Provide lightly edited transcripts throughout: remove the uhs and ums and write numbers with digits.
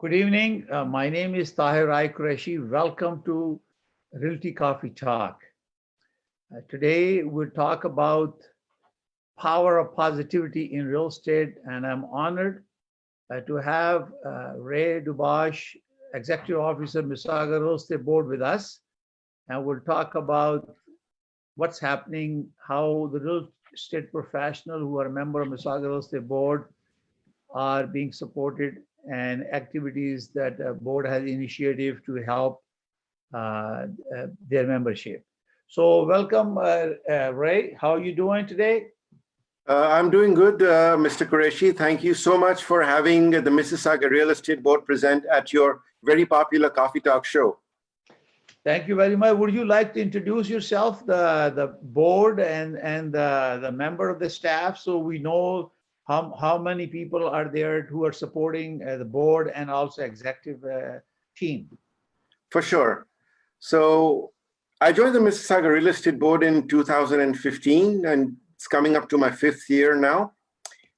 Good evening. My name is Tahir Qureshi. Welcome to Realty Coffee Talk. Today we'll talk about power of positivity in real estate, and I'm honored to have Ray Dubash, Executive Officer, Mississauga Real Estate Board, with us, and we'll talk about what's happening, how the real estate professionals who are a member of Mississauga Real Estate Board are being supported, and activities that the board has initiative to help their membership. So welcome, Ray. How are you doing today? I'm doing good, Mr. Qureshi. Thank you so much for having the Mississauga Real Estate Board present at your very popular Coffee Talk show. Thank you very much. Would you like to introduce yourself, the board and the member of the staff, so we know how many people are there who are supporting the board and also executive team? For sure. So I joined the Mississauga Real Estate Board in 2015, and it's coming up to my 5th year now.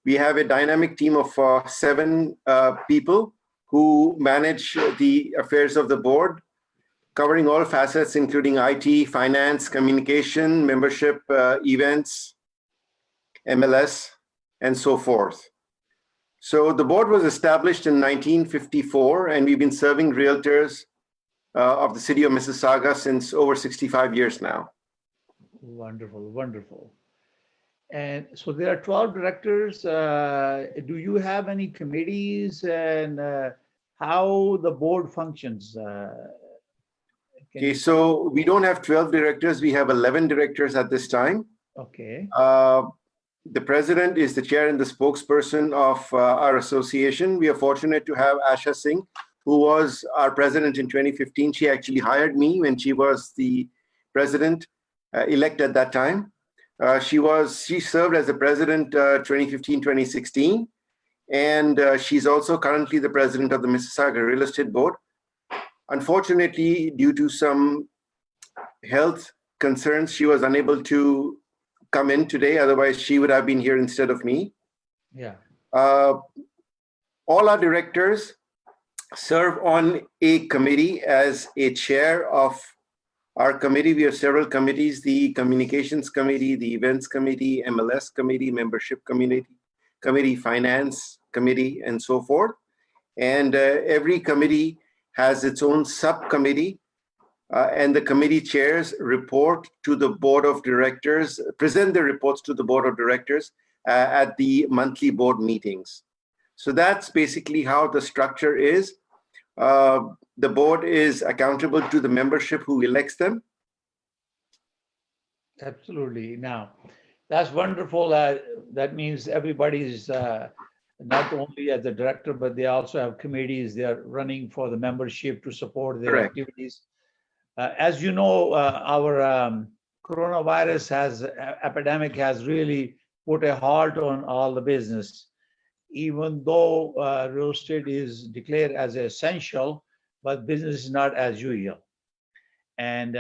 We have a dynamic team of 7 people who manage the affairs of the board, covering all facets, including IT, finance, communication, membership, events, MLS, and so forth. So the board was established in 1954, and we've been serving realtors of the city of Mississauga since over 65 years now. Wonderful, wonderful. And so there are 12 directors. Do you have any committees, and how the board functions? Okay, so we don't have 12 directors. We have 11 directors at this time. Okay. The president is the chair and the spokesperson of our association. We are fortunate to have Asha Singh, who was our president in 2015. She actually hired me when she was the president elect at that time. She served as the president 2015-2016, and she's also currently the president of the Mississauga Real Estate Board. Unfortunately, due to some health concerns, she was unable to come in today. Otherwise, she would have been here instead of me. Yeah. All our directors serve on a committee. As a chair of our committee, we have several committees: the communications committee, the events committee, MLS committee, membership committee, finance committee, and so forth. And every committee has its own subcommittee. And the committee chairs report to the board of directors, present their reports to the board of directors at the monthly board meetings. So that's basically how the structure is. The board is accountable to the membership who elects them. Absolutely. Now, that's wonderful. That means everybody's not only as a director, but they also have committees. They are running for the membership to support their Correct. activities. As you know, our coronavirus epidemic has really put a halt on all the business, even though real estate is declared as essential, but business is not as usual. And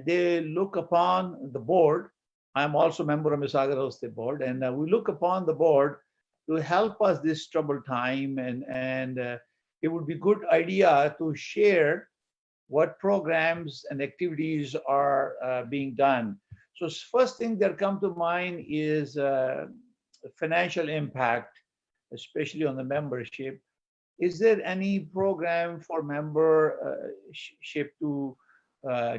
they look upon the board. I'm also a member of Mississauga Real Estate Board, and we look upon the board to help us this troubled time. And it would be a good idea to share what programs and activities are being done. So first thing that come to mind is financial impact, especially on the membership. Is there any program for membership to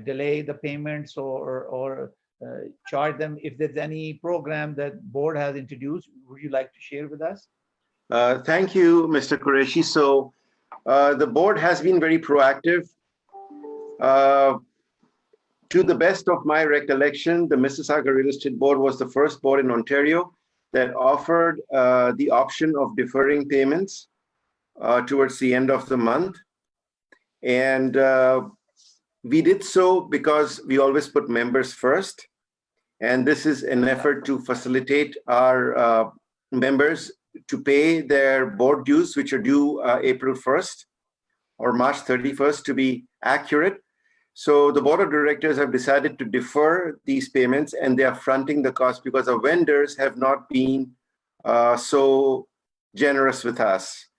delay the payments or charge them? If there's any program that board has introduced, would you like to share with us? Thank you, Mr. Qureshi. So the board has been very proactive. To the best of my recollection, the Mississauga Real Estate Board was the first board in Ontario that offered the option of deferring payments towards the end of the month. And we did so because we always put members first. And this is an effort to facilitate our members to pay their board dues, which are due April 1st or March 31st to be accurate. So the board of directors have decided to defer these payments, and they are fronting the cost because our vendors have not been so generous with us.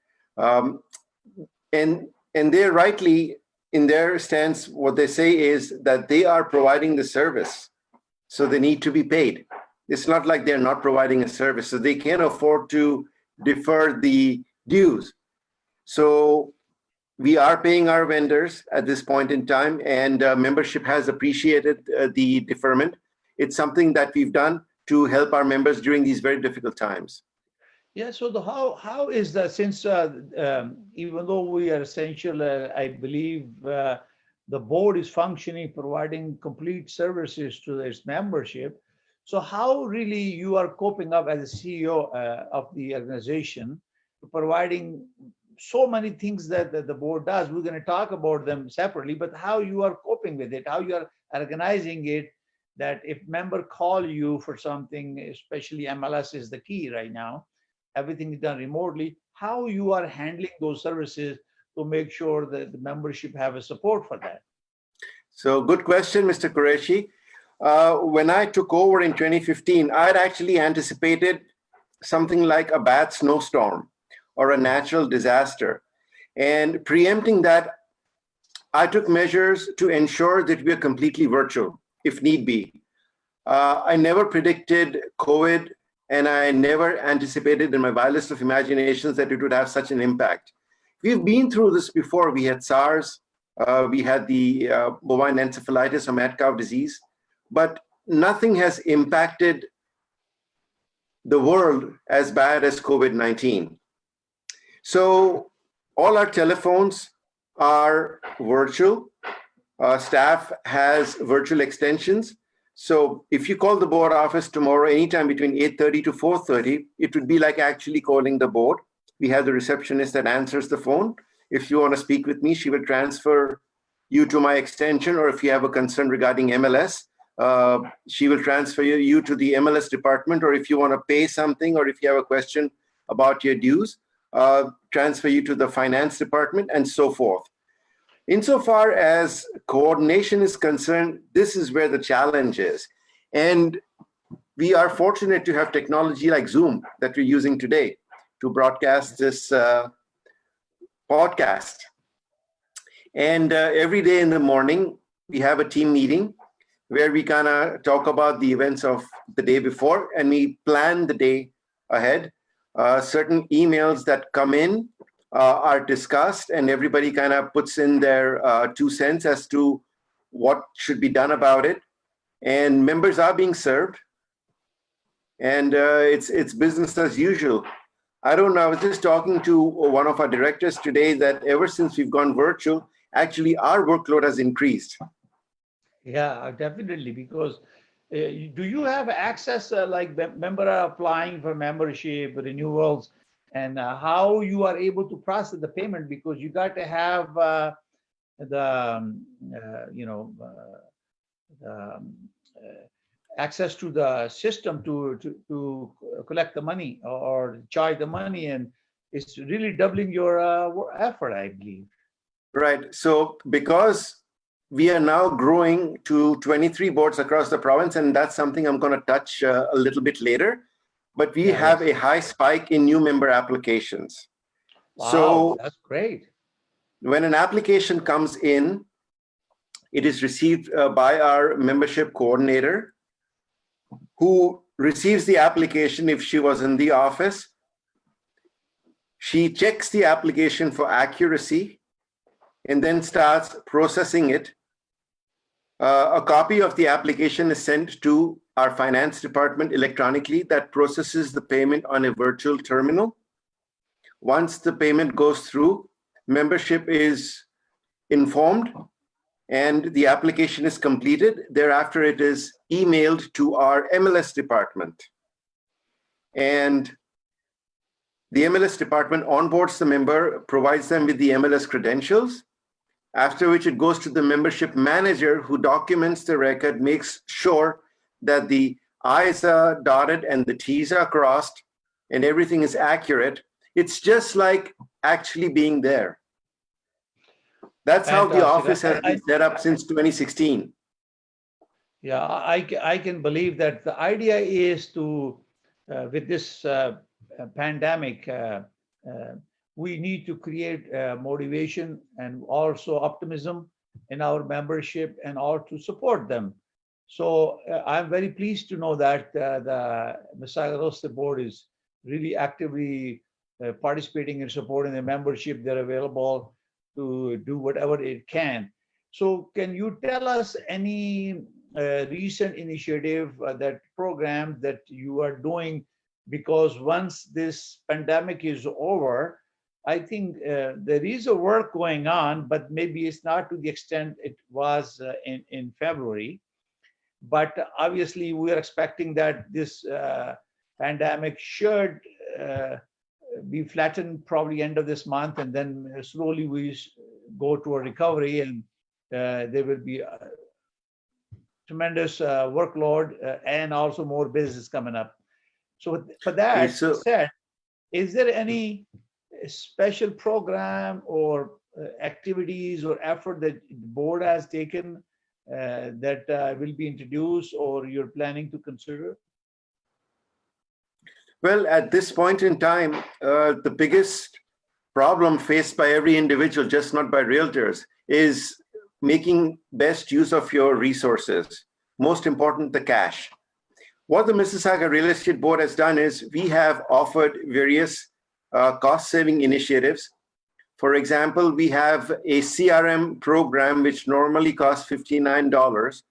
and they're rightly in their stance, what they say is that they are providing the service, so they need to be paid. It's not like they're not providing a service, so they can't afford to defer the dues. So we are paying our vendors at this point in time, and membership has appreciated the deferment. It's something that we've done to help our members during these very difficult times. Yeah, so how is that, since even though we are essential, I believe the board is functioning, providing complete services to its membership. So how really you are coping up as a CEO of the organization, providing so many things that the board does? We're going to talk about them separately, but how you are coping with it, how you are organizing it, that if member call you for something, especially MLS is the key right now, everything is done remotely, how you are handling those services to make sure that the membership have a support for that? So good question, Mr. Qureshi. When I took over in 2015, I had actually anticipated something like a bad snowstorm or a natural disaster. And preempting that, I took measures to ensure that we are completely virtual, if need be. I never predicted COVID, and I never anticipated in my wildest of imaginations that it would have such an impact. We've been through this before. We had SARS, we had the bovine encephalitis or mad cow disease, but nothing has impacted the world as bad as COVID-19. So all our telephones are virtual. Staff has virtual extensions. So if you call the board office tomorrow, anytime between 8:30 to 4:30, it would be like actually calling the board. We have the receptionist that answers the phone. If you want to speak with me, she will transfer you to my extension, or if you have a concern regarding MLS, she will transfer you to the MLS department, or if you want to pay something, or if you have a question about your dues, transfer you to the finance department, and so forth. Insofar as coordination is concerned, this is where the challenge is. And we are fortunate to have technology like Zoom that we're using today to broadcast this podcast. And every day in the morning, we have a team meeting where we kind of talk about the events of the day before, and we plan the day ahead. Certain emails that come in are discussed, and everybody kind of puts in their 2 cents as to what should be done about it. And members are being served, and it's business as usual. I don't know, I was just talking to one of our directors today that ever since we've gone virtual, actually our workload has increased. Yeah, definitely, because do you have access, like member are applying for membership renewals, and how you are able to process the payment, because you got to have access to the system to collect the money or charge the money, and it's really doubling your effort, I believe. Right. So because we are now growing to 23 boards across the province, and that's something I'm going to touch a little bit later. But we have a high spike in new member applications. Wow, so that's great. When an application comes in, it is received by our membership coordinator, who receives the application. If she was in the office, she checks the application for accuracy and then starts processing it. A copy of the application is sent to our finance department electronically, that processes the payment on a virtual terminal. Once the payment goes through, membership is informed and the application is completed. Thereafter, it is emailed to our MLS department. And the MLS department onboards the member, provides them with the MLS credentials, after which it goes to the membership manager, who documents the record, makes sure that the I's are dotted and the T's are crossed and everything is accurate. It's just like actually being there. That's how the office has been set up since 2016. Yeah, I can believe that. The idea is to, with this pandemic, we need to create motivation and also optimism in our membership and all to support them. So I'm very pleased to know that the Mississauga Real Estate Board is really actively participating and supporting the membership. They're available to do whatever it can. So can you tell us any recent initiative, that program that you are doing? Because once this pandemic is over, I think there is a work going on, but maybe it's not to the extent it was in February. But obviously, we are expecting that this pandemic should be flattened probably end of this month, and then slowly we go to a recovery, and there will be a tremendous workload and also more business coming up. So for that said, is there any special program or activities or effort that the board has taken that will be introduced or you're planning to consider? Well, at this point in time, the biggest problem faced by every individual, just not by realtors, is making best use of your resources. Most important, the cash. What the Mississauga Real Estate Board has done is we have offered various cost-saving initiatives. For example, we have a CRM program which normally costs $59.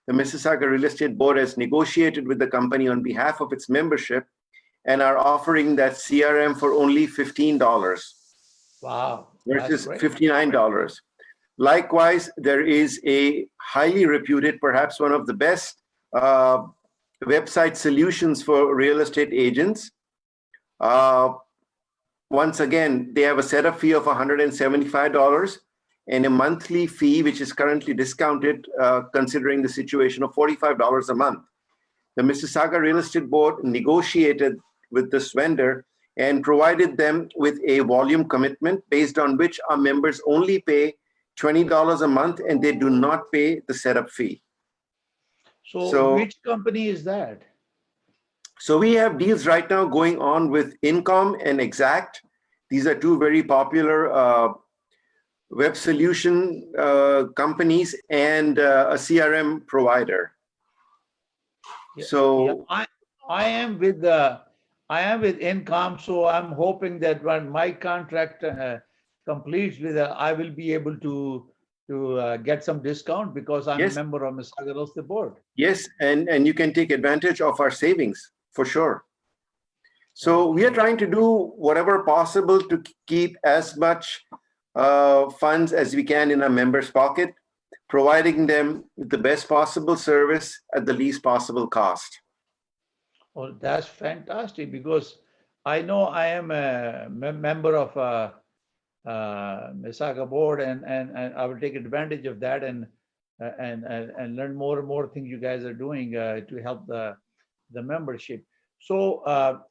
The Mississauga Real Estate Board has negotiated with the company on behalf of its membership and are offering that CRM for only $15. Wow. Versus $59. Likewise, there is a highly reputed, perhaps one of the best website solutions for real estate agents. Once again, they have a setup fee of $175 and a monthly fee, which is currently discounted considering the situation, of $45 a month. The Mississauga Real Estate Board negotiated with this vendor and provided them with a volume commitment based on which our members only pay $20 a month and they do not pay the setup fee. So which company is that? So we have deals right now going on with Income and Exact. These are two very popular web solution companies and a CRM provider. Yeah, so yeah, I am with Income, so I'm hoping that when my contract completes with I will be able to get some discount because I'm a member of Mississauga Real Estate Board. Yes, and you can take advantage of our savings for sure. So we are trying to do whatever possible to keep as much funds as we can in our members' pocket, providing them the best possible service at the least possible cost. Well, that's fantastic because I know I am a member of Mississauga Board, and I will take advantage of that and learn more and more things you guys are doing to help the membership. So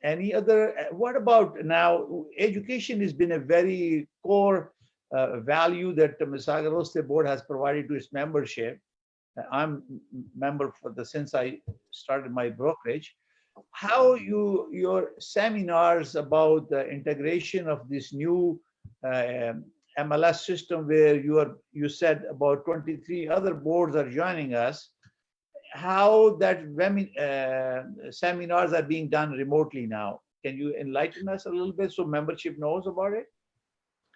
any other, what about now, education has been a very core value that the Mississauga Real Estate Board has provided to its membership. I'm member since I started my brokerage. How your seminars about the integration of this new MLS system where you said about 23 other boards are joining us, how that seminars are being done remotely now. Can you enlighten us a little bit so membership knows about it?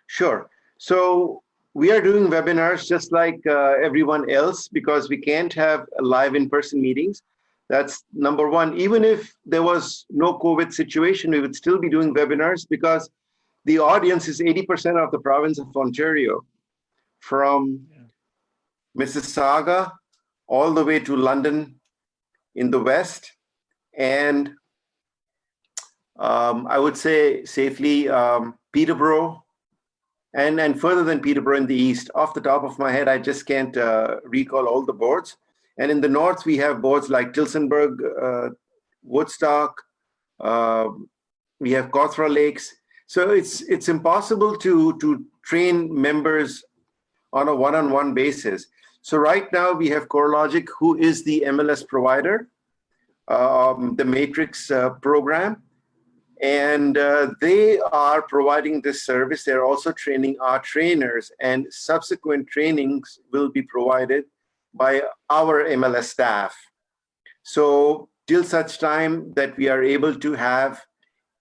Sure. So we are doing webinars just like everyone else because we can't have live in-person meetings. That's number one. Even if there was no COVID situation, we would still be doing webinars because the audience is 80% of the province of Ontario, from Mississauga all the way to London in the west, and I would say safely Peterborough, and further than Peterborough in the east. Off the top of my head, I just can't recall all the boards. And in the north, we have boards like Tillsonburg, Woodstock, we have Cawthra Lakes. So it's impossible to train members on a one-on-one basis. So right now we have CoreLogic, who is the MLS provider, the Matrix program. And they are providing this service. They're also training our trainers, and subsequent trainings will be provided by our MLS staff. So till such time that we are able to have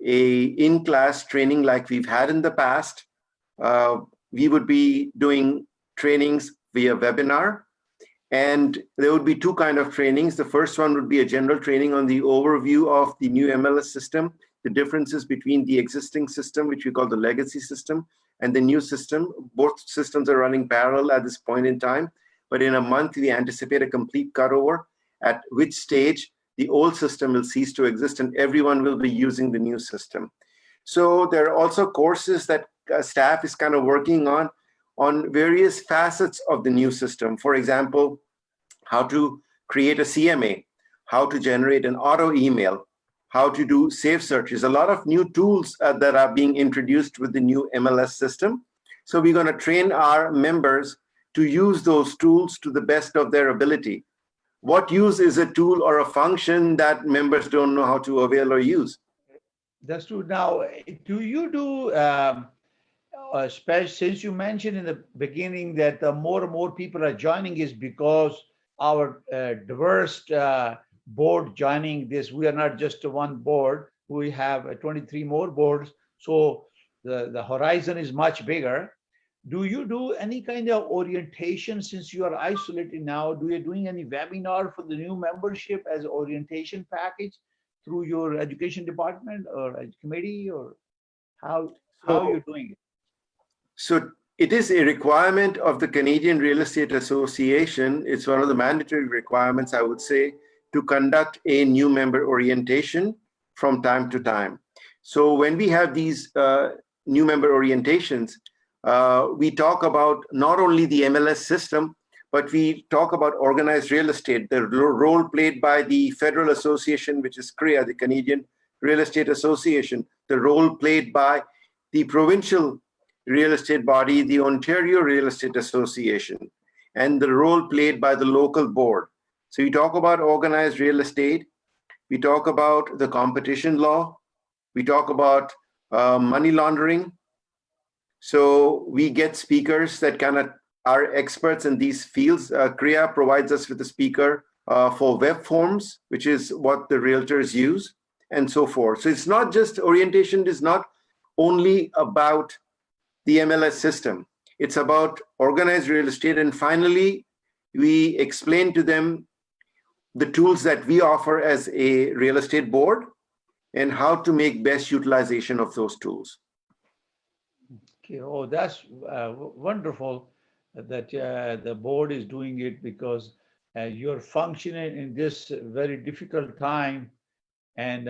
a in-class training like we've had in the past, we would be doing trainings via webinar. And there would be two kinds of trainings. The first one would be a general training on the overview of the new MLS system, the differences between the existing system, which we call the legacy system, and the new system. Both systems are running parallel at this point in time, but in a month, we anticipate a complete cutover, at which stage the old system will cease to exist and everyone will be using the new system. So there are also courses that staff is kind of working on various facets of the new system. For example, how to create a CMA, how to generate an auto email, how to do safe searches, a lot of new tools that are being introduced with the new MLS system. So we're going to train our members to use those tools to the best of their ability. What use is a tool or a function that members don't know how to avail or use? That's true. Now, do you do, since you mentioned in the beginning that more and more people are joining is because our diverse board joining this, we are not just one board, we have 23 more boards. So the horizon is much bigger. Do you do any kind of orientation since you are isolated now? Do you doing any webinar for the new membership as orientation package through your education department or committee, or how you're doing it? So it is a requirement of the Canadian Real Estate Association. It's one of the mandatory requirements, I would say, to conduct a new member orientation from time to time. So when we have these new member orientations, we talk about not only the MLS system, but we talk about organized real estate, the role played by the federal association, which is CRES, the Canadian Real Estate Association, the role played by the provincial real estate body, the Ontario Real Estate Association, and the role played by the local board. So we talk about organized real estate, we talk about the competition law, we talk about money laundering. So we get speakers that kind of are experts in these fields. CREA provides us with a speaker for web forms, which is what the realtors use, and so forth. So it's not just orientation is not only about the MLS system. It's about organized real estate. And finally, we explain to them the tools that we offer as a real estate board and how to make best utilization of those tools. Okay. Oh, that's wonderful that the board is doing it, because you're functioning in this very difficult time and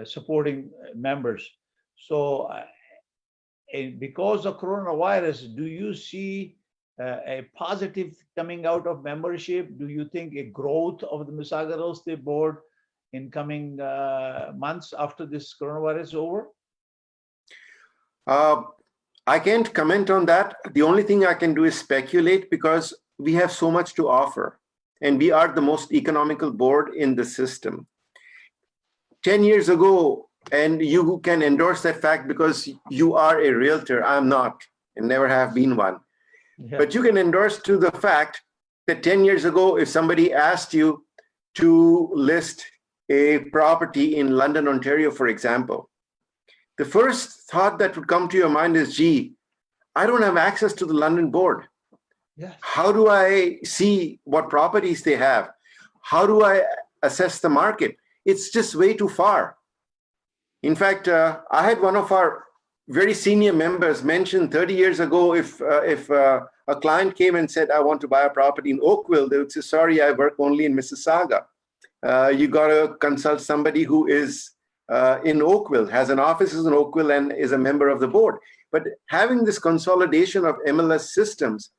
supporting members. So because of coronavirus, do you see a positive coming out of membership? Do you think a growth of the Mississauga Real Estate Board in coming months after this coronavirus is over? I can't comment on that. The only thing I can do is speculate, because we have so much to offer and we are the most economical board in the system. 10 years ago, and you can endorse that fact because you are a realtor, I'm not and never have been one. Yeah. But you can endorse to the fact that 10 years ago, if somebody asked you to list a property in London, Ontario, for example, the first thought that would come to your mind is, gee, I don't have access to the London board. Yes. How do I see what properties they have? How do I assess the market? It's just way too far. In fact, I had one of our very senior members mention 30 years ago, if a client came and said, I want to buy a property in Oakville, they would say, sorry, I work only in Mississauga. You got to consult somebody who is in Oakville, has an office in Oakville and is a member of the board. But having this consolidation of MLS systems,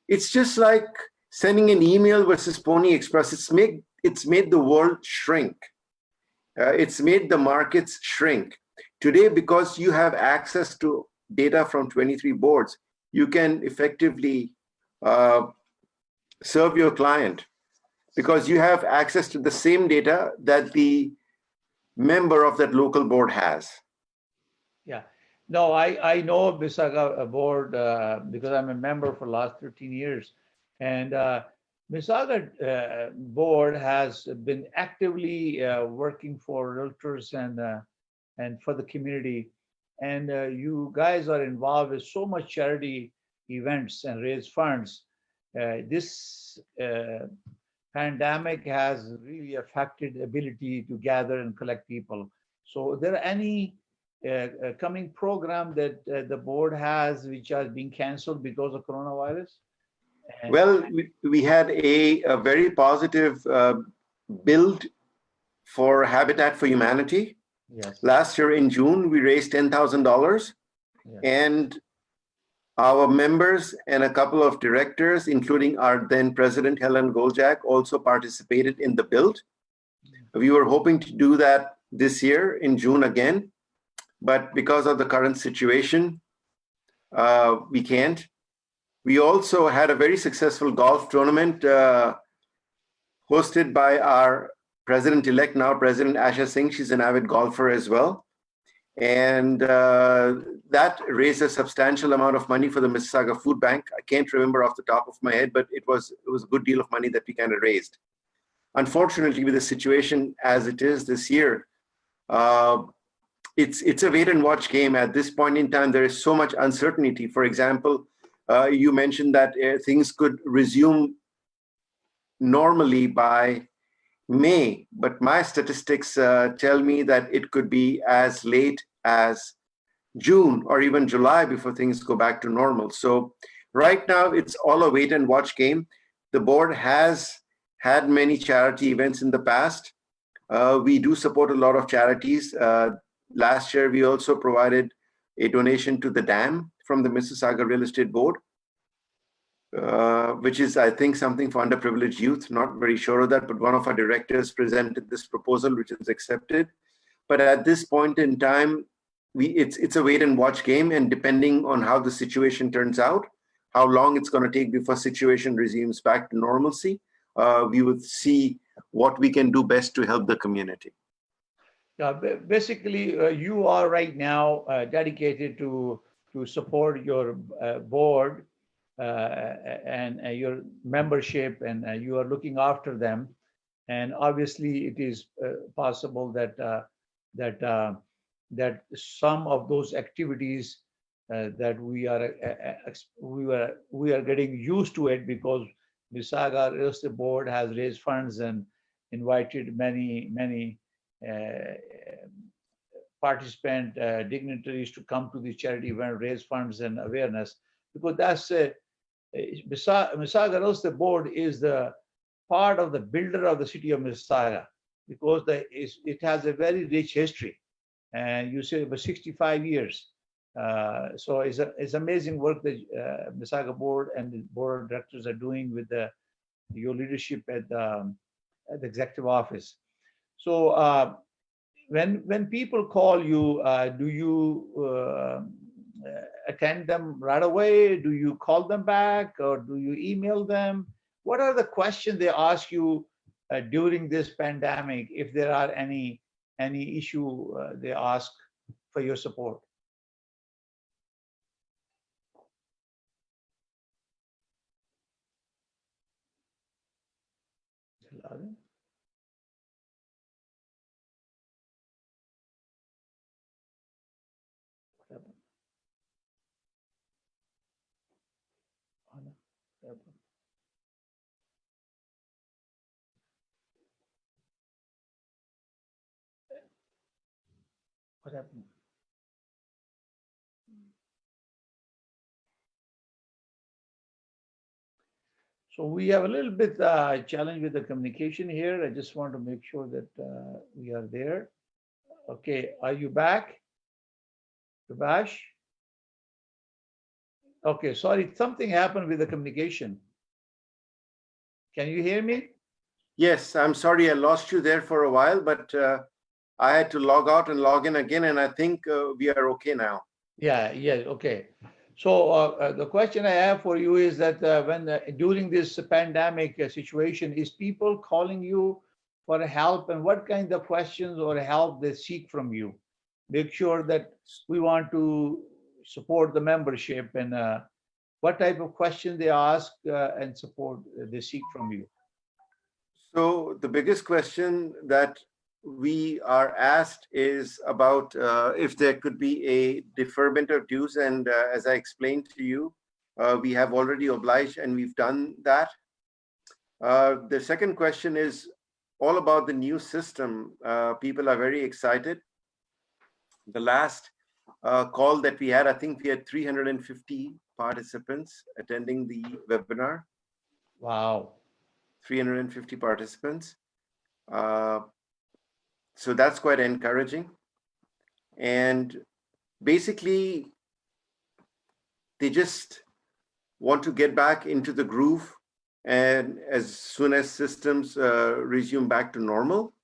it's just like sending an email versus Pony Express. It's made the world shrink. It's made the markets shrink. Today, because you have access to data from 23 boards, you can effectively serve your client, because you have access to the same data that the member of that local board has. Yeah. No, I know Mississauga board because I'm a member for the last 13 years. And Mississauga board has been actively working for realtors and for the community. And you guys are involved with so much charity events and raise funds. This pandemic has really affected the ability to gather and collect people. So, there are any coming program that the board has which are being canceled because of coronavirus? And, Well, we had a very positive build for Habitat for Humanity. yes. Last year in June, we raised $10,000, Yeah. and our members and a couple of directors, including our then president, Helen Goljak, also participated in the build. We were hoping to do that this year in June again, but because of the current situation, we can't. We also had a very successful golf tournament hosted by our president-elect, now President Asha Singh. She's an avid golfer as well. And that raised a substantial amount of money for the Mississauga Food Bank. I can't remember off the top of my head, but it was a good deal of money that we kind of raised. Unfortunately, with the situation as it is this year, it's a wait and watch game. At this point in time, there is so much uncertainty. For example, you mentioned that things could resume normally by May, but my statistics tell me that it could be as late as June or even July before things go back to normal. So right now, it's all a wait and watch game. The board has had many charity events in the past. We do support a lot of charities. Last year, we also provided a donation to the dam from the Mississauga Real Estate Board, which is, I think, something for underprivileged youth. Not very sure of that, but one of our directors presented this proposal, which is accepted. But at this point in time, it's a wait and watch game, and depending on how the situation turns out, how long it's going to take before situation resumes back to normalcy, we would see what we can do best to help the community. Yeah, basically, you are right now dedicated to support your board and your membership, and you are looking after them. And obviously, it is possible that some of those activities that we are getting used to it, because Mississauga Real Estate Board has raised funds and invited many participant dignitaries to come to the charity event, raise funds and awareness, because that's Mississauga Real Estate Board is the part of the builder of the city of Mississauga, because it has a very rich history, and you say about 65 years. So it's amazing work that Mississauga Board and the board of directors are doing with your leadership at the executive office. So when people call you, do you attend them right away? Do you call them back, or do you email them? What are the questions they ask you during this pandemic, if there are any issue they ask for your support? What happened? So we have a little bit challenge with the communication here. I just want to make sure that we are there. Okay, are you back, Dubash? Okay, sorry, something happened with the communication. Can you hear me? Yes, I'm sorry I lost you there for a while, but I had to log out and log in again, and I think we are okay now. Yeah, okay. So the question I have for you is that during this pandemic situation, is people calling you for help and what kind of questions or help they seek from you. Make sure that we want to support the membership and what type of questions they ask and support they seek from you. So the biggest question that we are asked is about if there could be a deferment of dues. And as I explained to you, we have already obliged and we've done that. The second question is all about the new system. People are very excited. The last call that we had, I think we had 350 participants attending the webinar. Wow. 350 participants. So that's quite encouraging. And basically, they just want to get back into the groove. And as soon as systems resume back to normal,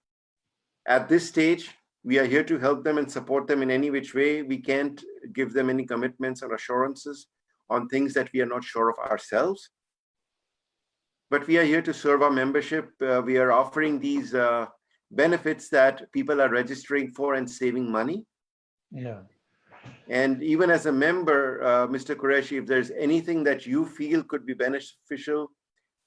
at this stage, we are here to help them and support them in any which way. We can't give them any commitments or assurances on things that we are not sure of ourselves. But we are here to serve our membership. We are offering these benefits that people are registering for and saving money. Yeah. And even as a member, Mr. Qureshi, if there's anything that you feel could be beneficial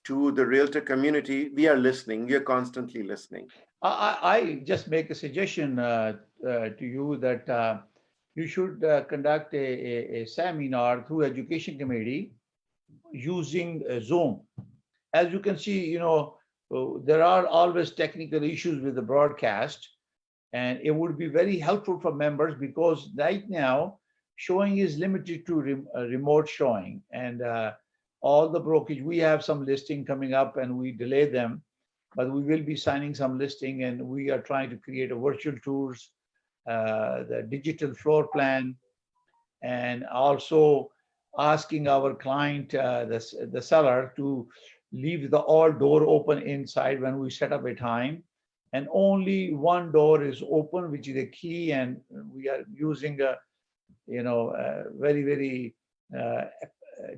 to the realtor community, we are listening. We are constantly listening. I just make a suggestion to you that you should conduct a seminar through education committee using Zoom. As you can see, there are always technical issues with the broadcast, and it would be very helpful for members because right now showing is limited to remote showing, and all the brokerage, we have some listing coming up and we delay them, but we will be signing some listing and we are trying to create a virtual tours, the digital floor plan, and also asking our client, the seller, to leave the all door open inside when we set up a time, and only one door is open, which is a key, and we are using a very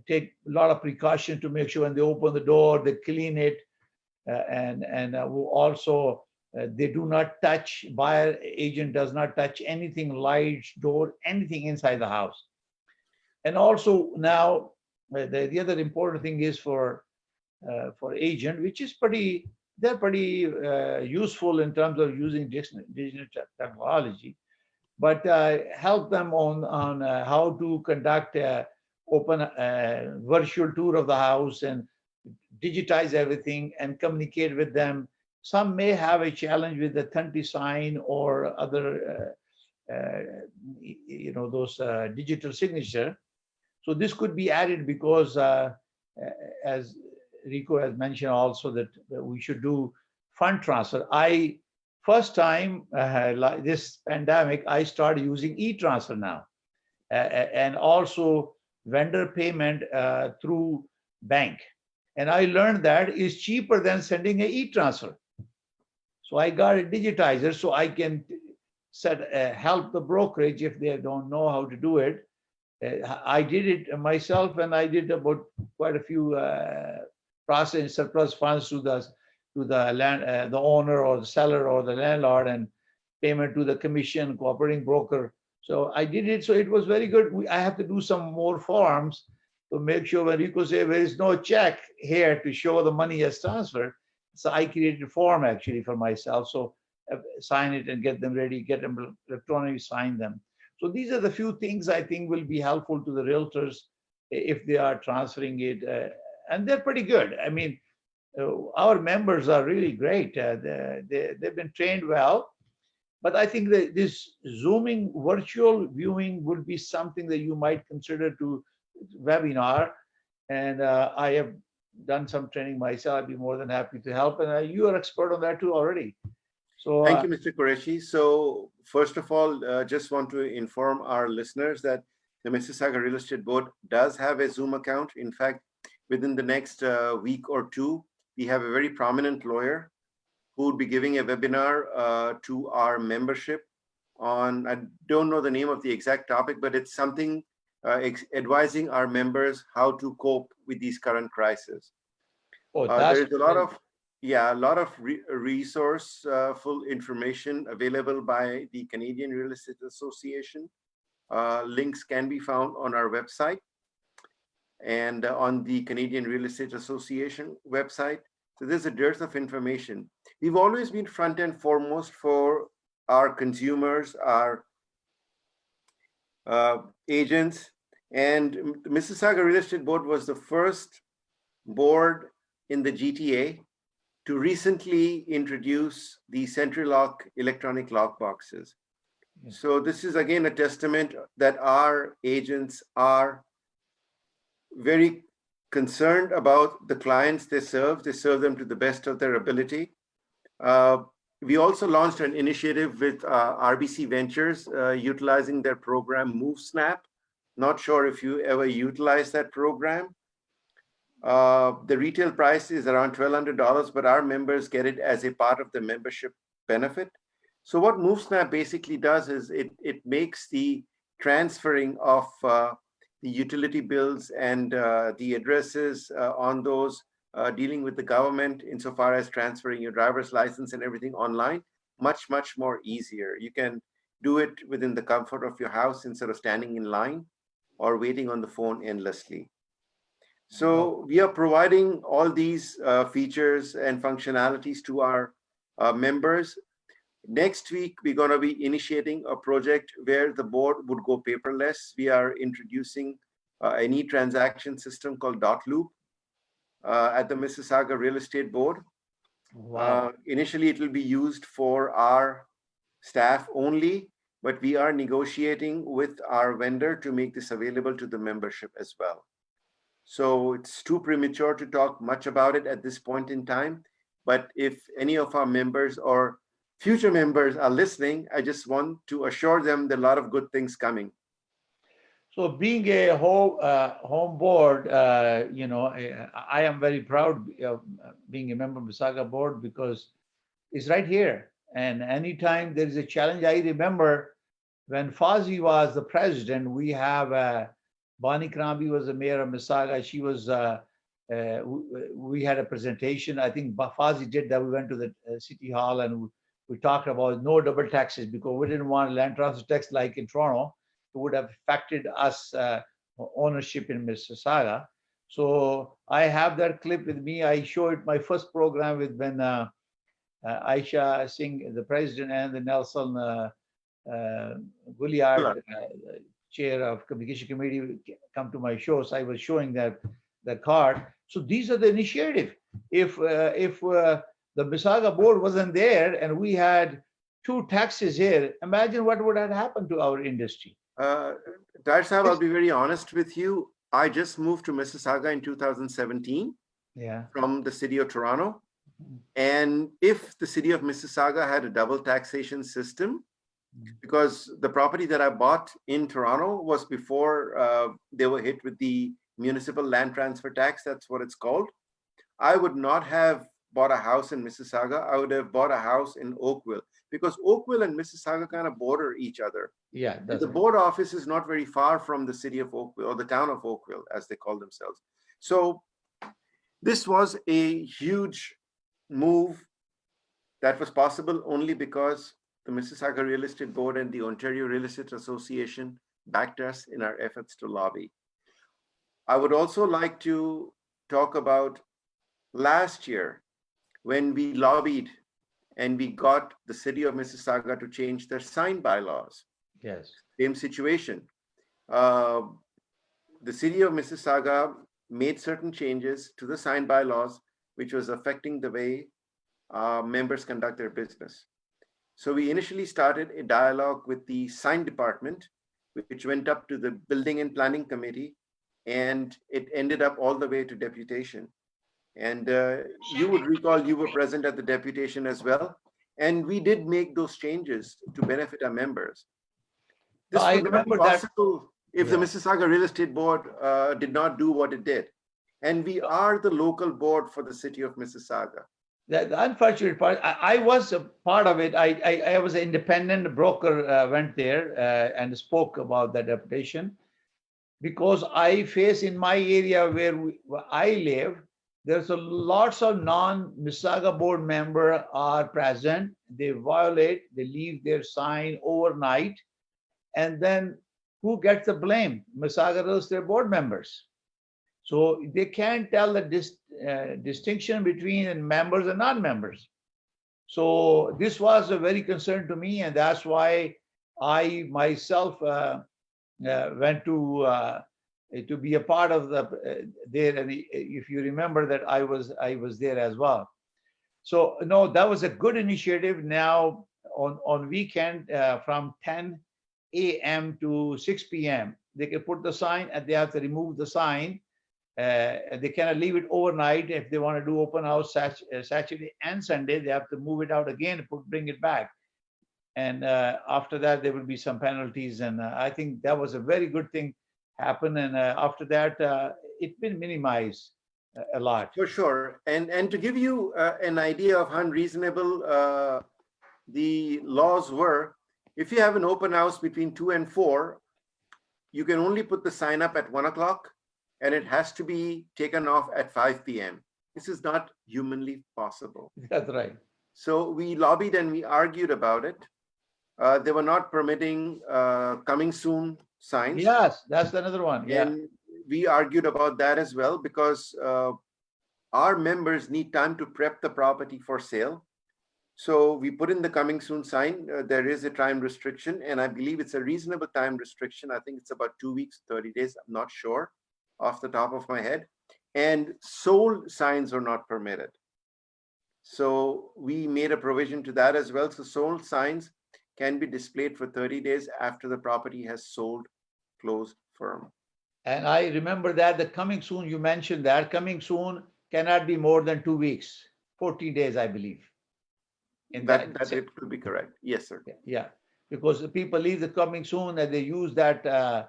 take a lot of precaution to make sure when they open the door they clean it, and also they do not touch, buyer agent does not touch anything, lights, door, anything inside the house. And also now the other important thing is for agent, which is they're pretty useful in terms of using digital technology, but help them on how to conduct a open virtual tour of the house and digitize everything and communicate with them. Some may have a challenge with the 30 sign or other those digital signature. So this could be added because as Rico has mentioned also that we should do fund transfer. First time like this pandemic, I started using e-transfer now, and also vendor payment through bank. And I learned that is cheaper than sending an e-transfer. So I got a digitizer so I can help the brokerage if they don't know how to do it. I did it myself, and I did about quite a few process surplus funds to the land, the owner or the seller or the landlord, and payment to the commission cooperating broker. So I did it. So it was very good. I have to do some more forms to make sure when Rico say there is no check here to show the money has transferred. So I created a form actually for myself. So sign it and get them ready, get them electronically sign them. So these are the few things I think will be helpful to the realtors if they are transferring it. And they're pretty good. I mean, our members are really great. They've been trained well. But I think that this Zooming virtual viewing would be something that you might consider to webinar. And I have done some training myself. I'd be more than happy to help. And you are expert on that too already. So thank you, Mr. Qureshi. So first of all, just want to inform our listeners that the Mississauga Real Estate Board does have a Zoom account. In fact, within the next week or two, we have a very prominent lawyer who would be giving a webinar to our membership on, I don't know the name of the exact topic, but it's something advising our members how to cope with these current crises. oh, There is a lot of yeah, a lot of resourceful information available by the Canadian Real Estate Association. Links can be found on our website and on the Canadian Real Estate Association website. So there's a dearth of information. We've always been front and foremost for our consumers, our agents, and the Mississauga Real Estate Board was the first board in the GTA to recently introduce the Central Lock electronic lock boxes. Yes. So this is again a testament that our agents are very concerned about the clients they serve. They serve them to the best of their ability. We also launched an initiative with RBC Ventures utilizing their program MoveSnap. Not sure if you ever utilized that program. The retail price is around $1,200, but our members get it as a part of the membership benefit. So what MoveSnap basically does is it makes the transferring of the utility bills and the addresses on those dealing with the government insofar as transferring your driver's license and everything online much, much more easier. You can do it within the comfort of your house instead of standing in line or waiting on the phone endlessly. So we are providing all these features and functionalities to our members. Next week, we're going to be initiating a project where the board would go paperless. We are introducing an e-transaction system called Dot Loop at the Mississauga Real Estate Board. Wow. Initially, it will be used for our staff only, but we are negotiating with our vendor to make this available to the membership as well. So it's too premature to talk much about it at this point in time. But if any of our members or future members are listening, I just want to assure them there are a lot of good things coming. So being a home board, I am very proud of being a member of Mississauga board because it's right here. And anytime there is a challenge, I remember when Fawzi was the president, we have Bonnie Crombie was the mayor of Mississauga. She was, we had a presentation. I think Fawzi did that. We went to the city hall and we talked about no double taxes because we didn't want land transfer tax like in Toronto. It would have affected us ownership in Mississauga. So I have that clip with me. I showed my first program with when Aisha Singh, the president, and the Nelson Gulliard, chair of communication committee, come to my show. So I was showing that the card. So these are the initiative. If the Mississauga board wasn't there and we had two taxes here, imagine what would have happened to our industry. Tahir Sahab, I'll be very honest with you. I just moved to Mississauga in 2017 from the city of Toronto. And if the city of Mississauga had a double taxation system, because the property that I bought in Toronto was before they were hit with the municipal land transfer tax, that's what it's called, I would not have bought a house in Mississauga. I would have bought a house in Oakville because Oakville and Mississauga kind of border each other. Yeah, the board office is not very far from the city of Oakville or the town of Oakville, as they call themselves. So this was a huge move that was possible only because the Mississauga Real Estate Board and the Ontario Real Estate Association backed us in our efforts to lobby. I would also like to talk about last year when we lobbied and we got the city of Mississauga to change their sign bylaws. Yes. Same situation. The city of Mississauga made certain changes to the sign bylaws, which was affecting the way members conduct their business. So we initially started a dialogue with the sign department, which went up to the building and planning committee, and it ended up all the way to deputation. And you would recall you were present at the deputation as well. And we did make those changes to benefit our members. This would not be possible if the Mississauga Real Estate Board did not do what it did. And we are the local board for the city of Mississauga. The unfortunate part, I was a part of it. I was an independent broker, went there and spoke about that deputation because I face in my area where I live, There's a lots of non-Mississauga board member are present. They violate, they leave their sign overnight, and then who gets the blame? Mississauga Real Estate board members. So they can't tell the distinction between members and non-members. So this was a very concern to me, and that's why I myself went to be a part of the there. And if you remember that I was there as well. So no, that was a good initiative. Now on weekend from 10 a.m. to 6 p.m. they can put the sign, and they have to remove the sign. They cannot leave it overnight. If they want to do open house Saturday and Sunday, they have to move it out again and bring it back. And after that, there will be some penalties. And I think that was a very good thing happen. And after that, it's been minimized a lot. For sure. And to give you an idea of how unreasonable the laws were, if you have an open house between 2 and 4, you can only put the sign up at 1 o'clock, and it has to be taken off at 5 p.m. This is not humanly possible. That's right. So we lobbied and we argued about it. They were not permitting coming soon signs. Yes, that's another one. Yeah. And we argued about that as well, because our members need time to prep the property for sale. So we put in the coming soon sign. There is a time restriction, and I believe it's a reasonable time restriction. I think it's about 2 weeks, 30 days. I'm not sure off the top of my head. And sold signs are not permitted. So we made a provision to that as well. So sold signs can be displayed for 30 days after the property has sold, closed, firm. And I remember that the coming soon, you mentioned that coming soon cannot be more than 2 weeks, 14 days, I believe. In that it could be correct. Yes, sir. Yeah, because the people leave the coming soon and they use that, to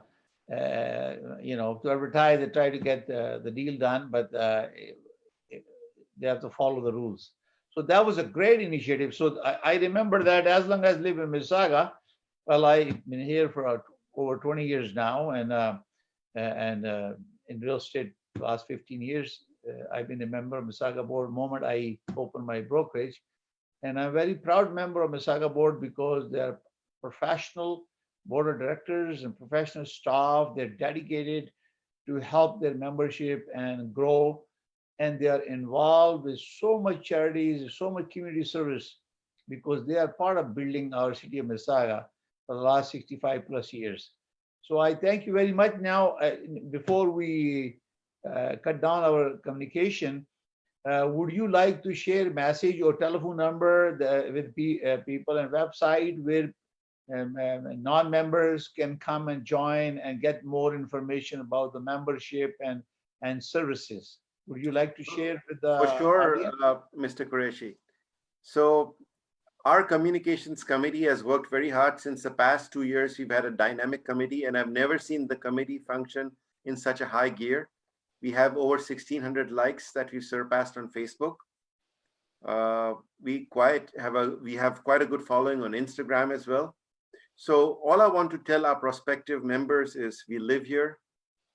advertise, they try to get the deal done, but they have to follow the rules. So that was a great initiative. So I remember that as long as I live in Mississauga, well, I've been here for over 20 years now, and in real estate the last 15 years, I've been a member of Mississauga board the moment I opened my brokerage. And I'm a very proud member of Mississauga board because they're professional board of directors and professional staff. They're dedicated to help their membership and grow. And they are involved with so much charities, so much community service, because they are part of building our city of Mississauga for the last 65 plus years. So I thank you very much. Now, before we cut down our communication, would you like to share a message or telephone number with people and website where non-members can come and join and get more information about the membership and services? Would you like to share with the For sure, audience? Mr. Qureshi. So our communications committee has worked very hard since the past 2 years. We've had a dynamic committee, and I've never seen the committee function in such a high gear. We have over 1,600 likes that we've surpassed on Facebook. We have quite a good following on Instagram as well. So all I want to tell our prospective members is we live here,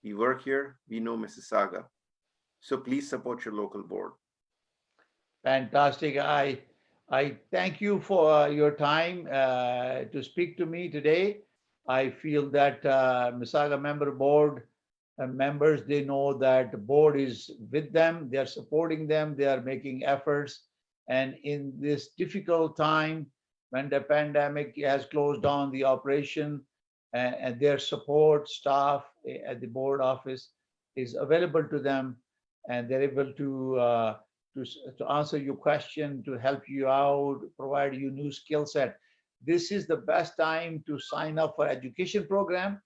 we work here, we know Mississauga. So please support your local board. Fantastic. I thank you for your time to speak to me today. I feel that Mississauga member board members, they know that the board is with them, they are supporting them, they are making efforts. And in this difficult time, when the pandemic has closed down the operation, and their support staff at the board office is available to them, and they're able to answer your question, to help you out, provide you new skill set. This is the best time to sign up for education program,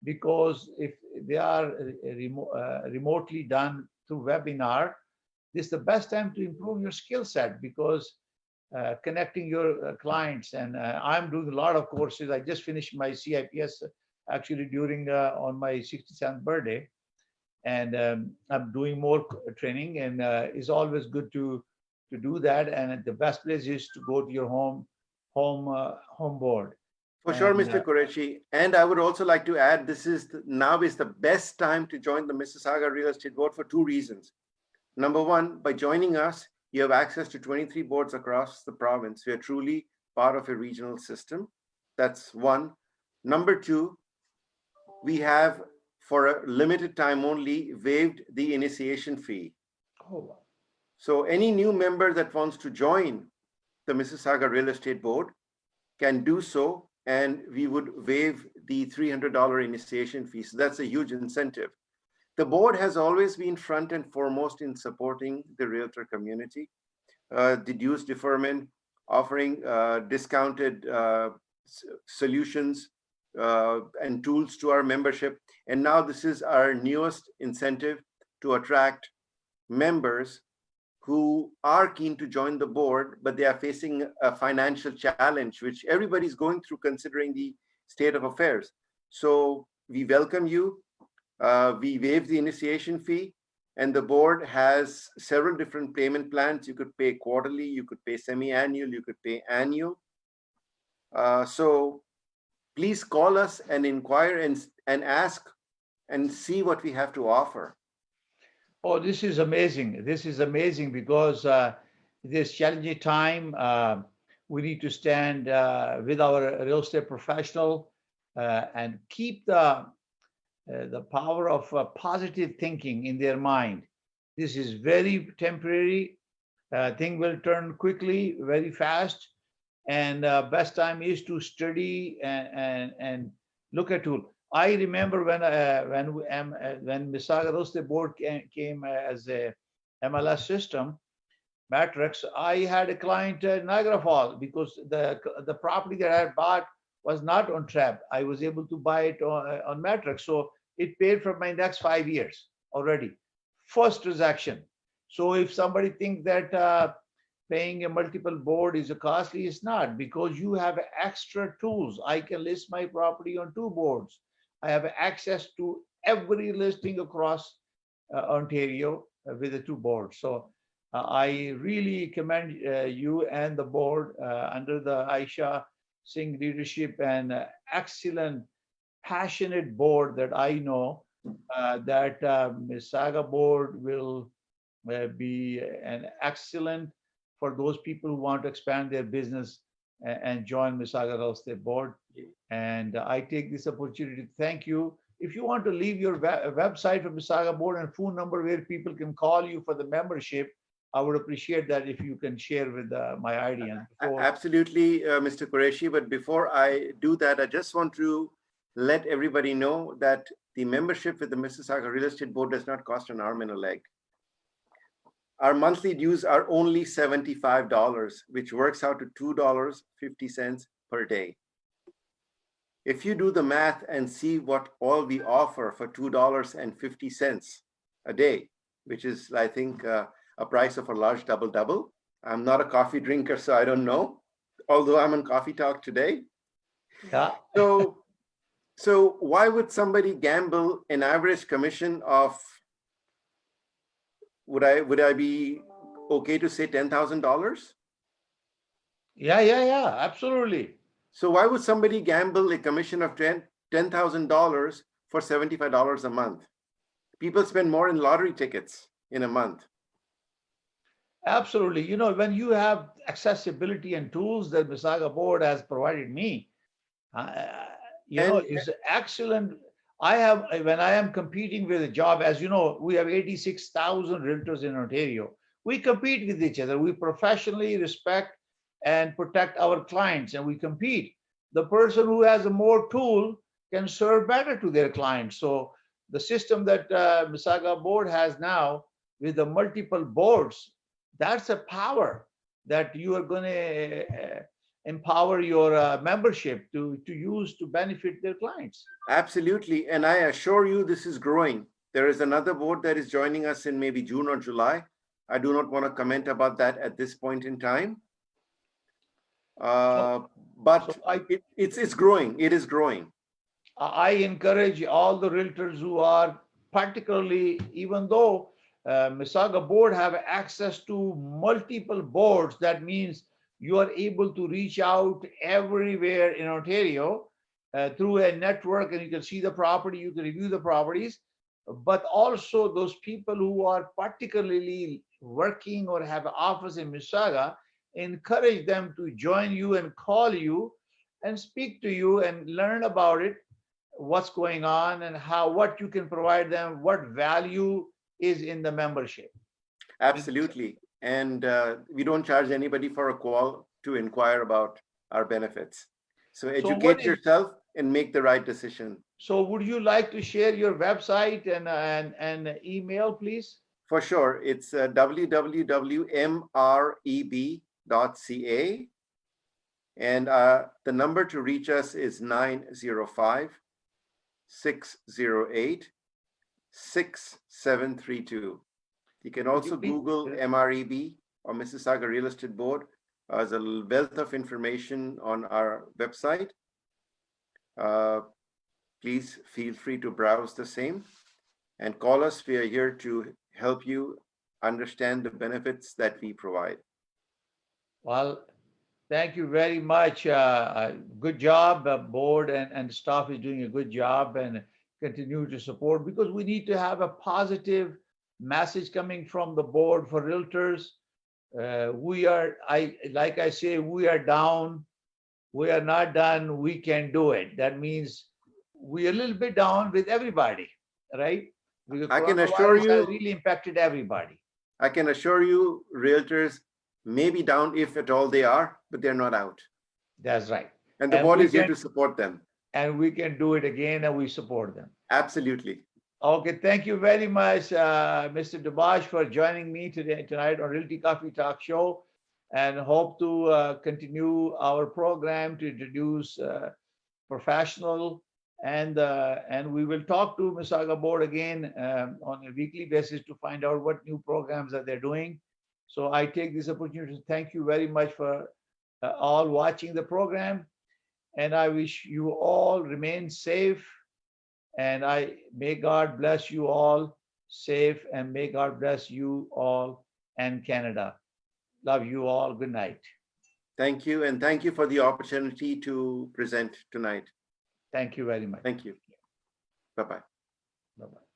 because if they are remotely done through webinar, this is the best time to improve your skill set, because connecting your clients. And I'm doing a lot of courses. I just finished my CIPS actually during on my 67th birthday. And I'm doing more training, and it's always good to do that. And the best place is to go to your home board. For sure, Mr. Qureshi. And I would also like to add, now is the best time to join the Mississauga Real Estate Board for 2 reasons. Number one, by joining us, you have access to 23 boards across the province. We are truly part of a regional system. That's one. Number two, we have, for a limited time only, waived the initiation fee. Oh, So any new member that wants to join the Mississauga Real Estate Board can do so, and we would waive the $300 initiation fee. So that's a huge incentive. The board has always been front and foremost in supporting the realtor community, the dues deferment, offering discounted solutions and tools to our membership. And now this is our newest incentive to attract members who are keen to join the board, but they are facing a financial challenge, which everybody's going through considering the state of affairs. So we welcome you. We waive the initiation fee, and the board has several different payment plans. You could pay quarterly, you could pay semi-annual, you could pay annual. So please call us and inquire and ask and see what we have to offer. Oh, this is amazing. This is amazing because this challenging time, we need to stand with our real estate professional and keep the power of positive thinking in their mind. This is very temporary. Thing will turn quickly, very fast, and best time is to study and look at tool. I remember when Mississauga Real Estate Board came as a MLS system matrix. I had a client in Niagara Falls because the property that I had bought was not on TREB. I was able to buy it on matrix, so it paid for my next 5 years already. First transaction. So if somebody thinks that paying a multiple board is a costly, it's not, because you have extra tools. I can list my property on 2 boards. I have access to every listing across Ontario with the 2 boards. So I really commend you and the board under the Aisha Singh leadership and excellent, passionate board that I know that Mississauga board will be an excellent for those people who want to expand their business and join Mississauga Real Estate Board. And I take this opportunity to thank you. If you want to leave your website for Mississauga Board and phone number where people can call you for the membership, I would appreciate that if you can share with my audience. Absolutely, Mr. Qureshi. But before I do that, I just want to let everybody know that the membership with the Mississauga Real Estate Board does not cost an arm and a leg. Our monthly dues are only $75, which works out to $2.50 per day. If you do the math and see what all we offer for $2.50 a day, which is, I think, a price of a large double-double. I'm not a coffee drinker, so I don't know, although I'm on Coffee Talk today. Yeah. So why would somebody gamble an average commission of, would I be okay to say $10,000? Yeah, absolutely. So why would somebody gamble a commission of $10,000 for $75 a month? People spend more in lottery tickets in a month. Absolutely. You know, when you have accessibility and tools that Mississauga Board has provided me, it's excellent. When I am competing with a job, as you know, we have 86,000 realtors in Ontario. We compete with each other. We professionally respect and protect our clients, and we compete. The person who has a more tool can serve better to their clients. So the system that Mississauga Board has now with the multiple boards, that's a power that you are going to empower your membership to use to benefit their clients. Absolutely. And I assure you this is growing. There is another board that is joining us in maybe June or July. I do not want to comment about that at this point in time. It's growing. It is growing. I encourage all the realtors who are particularly, even though Mississauga Board have access to multiple boards, that means you are able to reach out everywhere in Ontario through a network, and you can see the property, you can review the properties. but also those people who are particularly working or have an office in Mississauga, encourage them to join you and call you and speak to you and learn about it, what's going on and how, what you can provide them, what value is in the membership. Absolutely. And we don't charge anybody for a call to inquire about our benefits. So educate yourself and make the right decision. So would you like to share your website and email, please? For sure. It's www.mreb.ca. And the number to reach us is 905-608-6732. You can also Google MREB or Mississauga Real Estate Board. There's a wealth of information on our website. Please feel free to browse the same and call us. We are here to help you understand the benefits that we provide. Well, thank you very much. Good job. Board and staff is doing a good job, and continue to support, because we need to have a positive message coming from the board for realtors. We are down. We are not done. We can do it. That means we're a little bit down with everybody, right? Because I can assure you, has really impacted everybody. I can assure you, realtors may be down if at all they are, but they're not out. That's right. And the board is here to support them. And we can do it again, and we support them. Absolutely. Okay, thank you very much, Mr. Dubash, for joining me tonight on Realty Coffee Talk Show, and hope to continue our program to introduce professional, and we will talk to Mississauga Board again on a weekly basis to find out what new programs that they're doing. So I take this opportunity to thank you very much for all watching the program, and I wish you all remain safe, and may God bless you all safe, and may God bless you all and Canada. Love you all. Good night. Thank you, and thank you for the opportunity to present tonight. Thank you very much. Thank you. Bye-bye. Bye-bye.